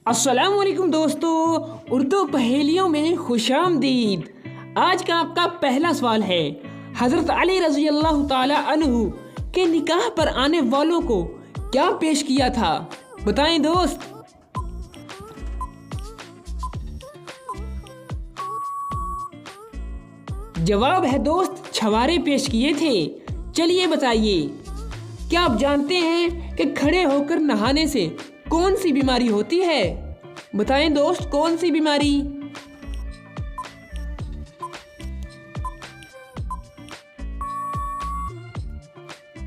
अस्सलाम वालेकुम दोस्तों, उर्दू पहेलियों में खुशामदीद। आज का आपका पहला सवाल है, हज़रत अली रज़ी अल्लाह ताला अन्हु के निकाह पर आने वालों को क्या पेश किया था? बताएं दोस्त। जवाब है दोस्त, छवारे पेश किए थे। चलिए बताइए, क्या आप जानते हैं कि खड़े होकर नहाने से कौन सी बीमारी होती है? बताएं दोस्त, कौन सी बीमारी?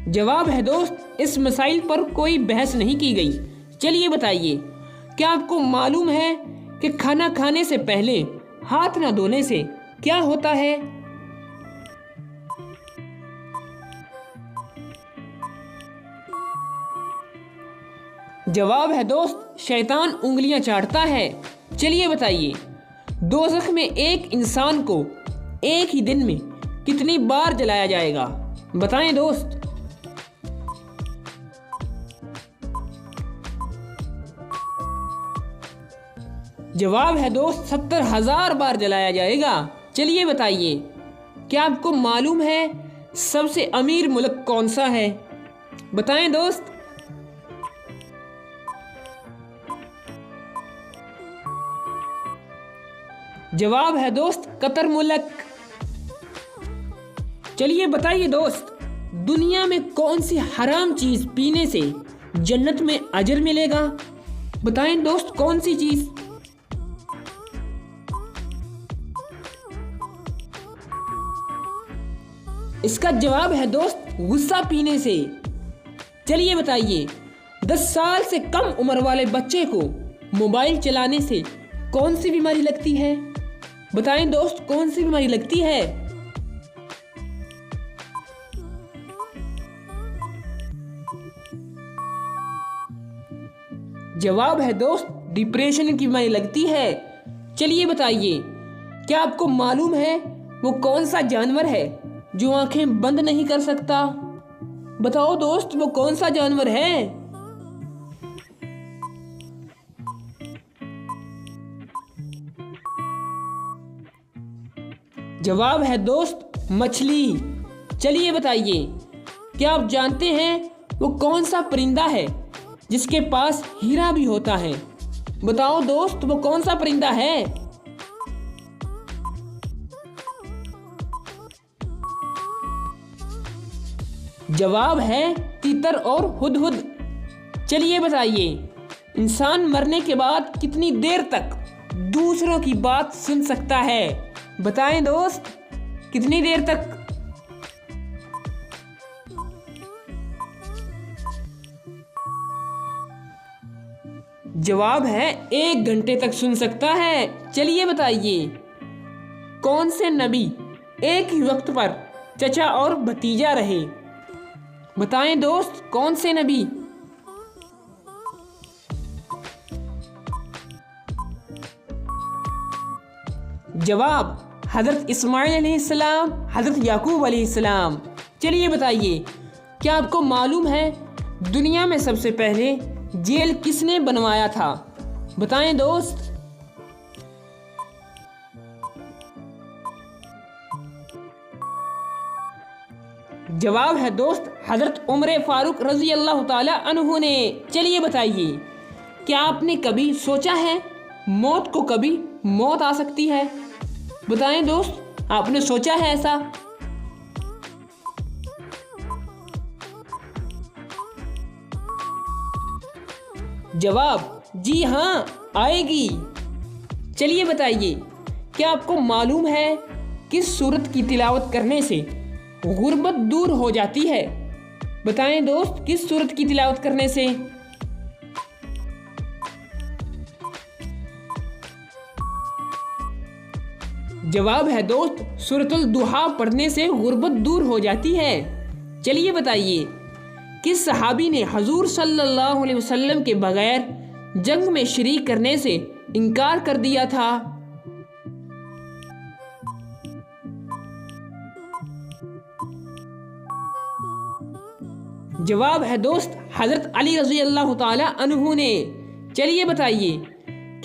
जवाब है दोस्त, इस मसाइल पर कोई बहस नहीं की गई। चलिए बताइए, क्या आपको मालूम है कि खाना खाने से पहले हाथ न धोने से क्या होता है? जवाब है दोस्त, शैतान उंगलियां चाटता है। चलिए बताइए, दोज़ख में एक इंसान को एक ही दिन में कितनी बार जलाया जाएगा? बताएं दोस्त। जवाब है दोस्त, 70,000 बार जलाया जाएगा। चलिए बताइए, क्या आपको मालूम है सबसे अमीर मुल्क कौन सा है? बताएं दोस्त। जवाब है दोस्त, कतर मुल्क। चलिए बताइए दोस्त, दुनिया में कौन सी हराम चीज पीने से जन्नत में अजर मिलेगा? बताएं दोस्त, कौन सी चीज? इसका जवाब है दोस्त, गुस्सा पीने से। चलिए बताइए, 10 साल से कम उम्र वाले बच्चे को मोबाइल चलाने से कौन सी बीमारी लगती है? बताएं दोस्त, कौन सी बीमारी लगती है? जवाब है दोस्त, डिप्रेशन की बीमारी लगती है। चलिए बताइए, क्या आपको मालूम है वो कौन सा जानवर है जो आंखें बंद नहीं कर सकता? बताओ दोस्त, वो कौन सा जानवर है? जवाब है दोस्त, मछली। चलिए बताइए, क्या आप जानते हैं वो कौन सा परिंदा है जिसके पास हीरा भी होता है? बताओ दोस्त, वो कौन सा परिंदा है? जवाब है तीतर और हुदहुद। चलिए बताइए, इंसान मरने के बाद कितनी देर तक दूसरों की बात सुन सकता है? बताएं दोस्त, कितनी देर तक? जवाब है 1 घंटे तक सुन सकता है। चलिए बताइए, कौन से नबी एक ही वक्त पर चचा और भतीजा रहे? बताएं दोस्त, कौन से नबी? जवाब, हज़रत इस्माइल अलैहिस्सलाम, हज़रत याकूब अलैहिस्सलाम। चलिए बताइए, क्या आपको मालूम है दुनिया में सबसे पहले जेल किसने बनवाया था? बताएं दोस्त। जवाब है दोस्त, हज़रत उमर फारूक रज़ी अल्लाह ताला अन्हु ने। चलिए बताइए, क्या आपने कभी सोचा है मौत को कभी मौत आ सकती है? बताएं दोस्त, आपने सोचा है ऐसा? जवाब, जी हाँ, आएगी। चलिए बताइए, क्या आपको मालूम है किस सूरत की तिलावत करने से गुर्बत दूर हो जाती है? बताएं दोस्त, किस सूरत की तिलावत करने से? जवाब है दोस्त, सूरतुल दुहा पढ़ने से गुर्बत दूर हो जाती है। चलिए बताइए, किस सहाबी ने हजूर सल्लल्लाहु अलैहि वसल्लम के बगैर जंग में शरीक करने से इनकार कर दिया था? जवाब है दोस्त, हजरत अली रज़ी अल्लाह ताला अन्हु ने। चलिए बताइए,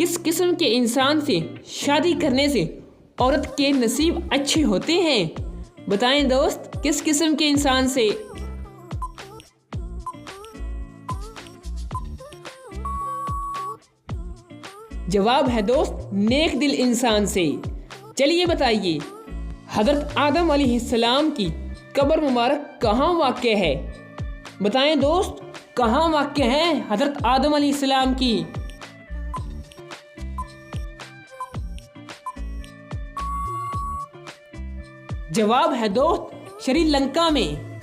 किस किस्म के इंसान से शादी करने से औरत के नसीब अच्छे होते हैं? बताएं दोस्त, किस किस्म के इंसान से? जवाब है दोस्त, नेक दिल इंसान से। चलिए बताइए, हज़रत आदम अलैहिस्सलाम की कब्र मुबारक कहाँ वाक़या है? बताएं दोस्त, कहाँ वाक़या है हज़रत आदम अलैहिस्सलाम की? जवाब है दोस्त, श्रीलंका में।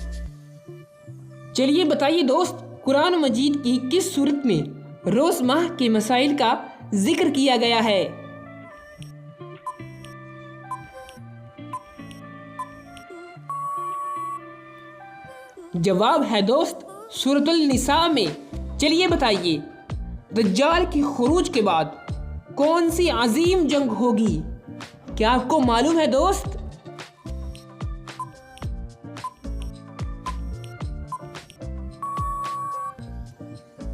चलिए बताइए दोस्त, कुरान मजीद की किस सूरत में रोज़ माह के मसाइल का जिक्र किया गया है? जवाब है दोस्त, सूरतुल निसा में। चलिए बताइए, दज्जाल की खुरूज के बाद कौन सी अजीम जंग होगी? क्या आपको मालूम है दोस्त?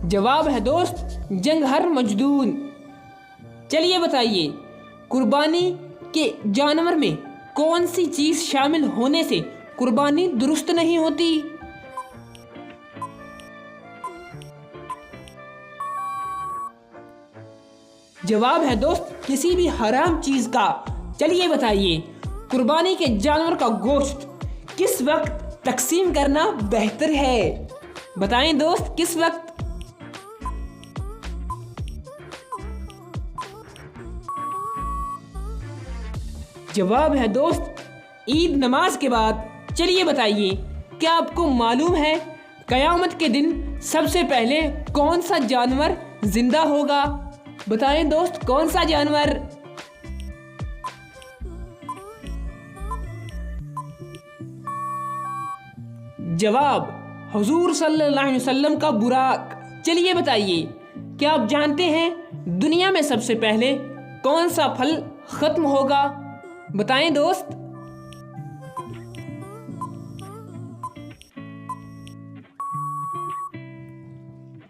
जवाब है दोस्त, जंग हर मजदून। चलिए बताइए, कुर्बानी के जानवर में कौन सी चीज़ शामिल होने से कुर्बानी दुरुस्त नहीं होती? जवाब है दोस्त, किसी भी हराम चीज़ का। चलिए बताइए, कुर्बानी के जानवर का गोश्त किस वक्त तकसीम करना बेहतर है? बताएं दोस्त, किस वक्त? जवाब है दोस्त, ईद नमाज के बाद। चलिए बताइए, क्या आपको मालूम है क़यामत के दिन सबसे पहले कौन सा जानवर जिंदा होगा? बताएं दोस्त, कौन सा जानवर? जवाब, हुजूर सल्लल्लाहु अलैहि वसल्लम का बुराक। चलिए बताइए, क्या आप जानते हैं दुनिया में सबसे पहले कौन सा फल खत्म होगा? बताएं दोस्त।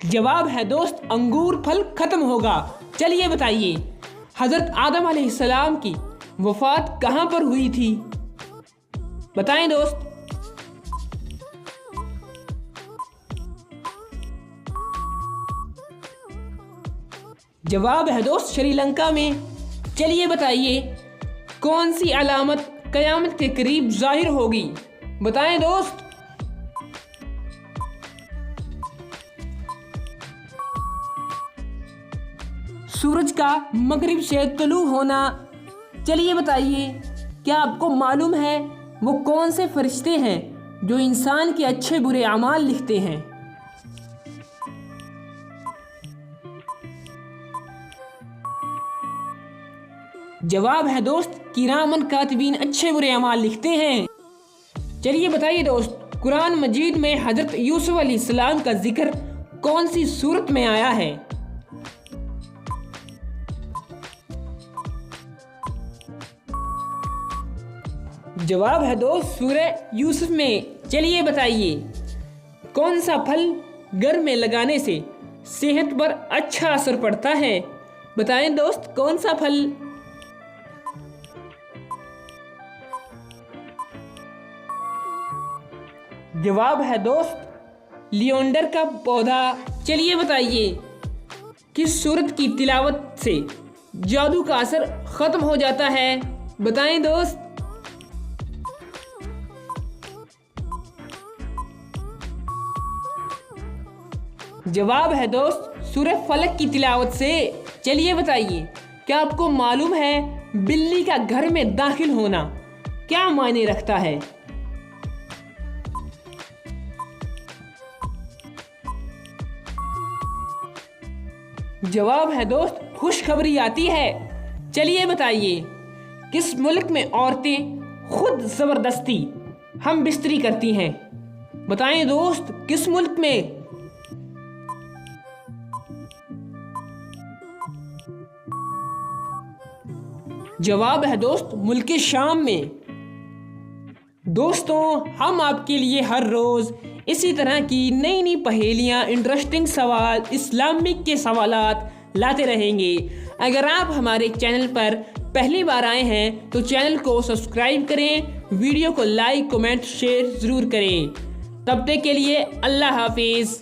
जवाब है दोस्त, अंगूर फल खत्म होगा। चलिए बताइए, हजरत आदम अलैहिस्सलाम की वफात कहां पर हुई थी? बताएं दोस्त। जवाब है दोस्त, श्रीलंका में। चलिए बताइए, कौन सी अलामत क़यामत के करीब जाहिर होगी? बताएं दोस्त। सूरज का मगरिब से तुलू होना। चलिए बताइए, क्या आपको मालूम है वो कौन से फरिश्ते हैं जो इंसान के अच्छे बुरे अमाल लिखते हैं? जवाब है दोस्त, किरामन कातिबीन अच्छे बुरे अमाल लिखते हैं। चलिए बताइए दोस्त, कुरान मजीद में हजरत यूसुफ अलैहिस्सलाम का जिक्र कौन सी सूरत में आया है? जवाब है दोस्त, सूरह यूसुफ में। चलिए बताइए, कौन सा फल घर में लगाने से सेहत पर अच्छा असर पड़ता है? बताएं दोस्त, कौन सा फल? जवाब है दोस्त, लियोंडर का पौधा। चलिए बताइए, किस सूरत की तिलावत से जादू का असर खत्म हो जाता है? बताएं दोस्त। जवाब है दोस्त, सूरह फलक की तिलावत से। चलिए बताइए, क्या आपको मालूम है बिल्ली का घर में दाखिल होना क्या मायने रखता है? जवाब है दोस्त, खुशखबरी आती है। चलिए बताइए, किस मुल्क में औरतें खुद जबरदस्ती हम बिस्तरी करती हैं? बताएं दोस्त, किस मुल्क में? जवाब है दोस्त, मुल्क शाम में। दोस्तों, हम आपके लिए हर रोज़ इसी तरह की नई नई पहेलियाँ, इंटरेस्टिंग सवाल, इस्लामिक के सवालात लाते रहेंगे। अगर आप हमारे चैनल पर पहली बार आए हैं तो चैनल को सब्सक्राइब करें, वीडियो को लाइक, कमेंट, शेयर ज़रूर करें। तब तक के लिए अल्लाह हाफिज़।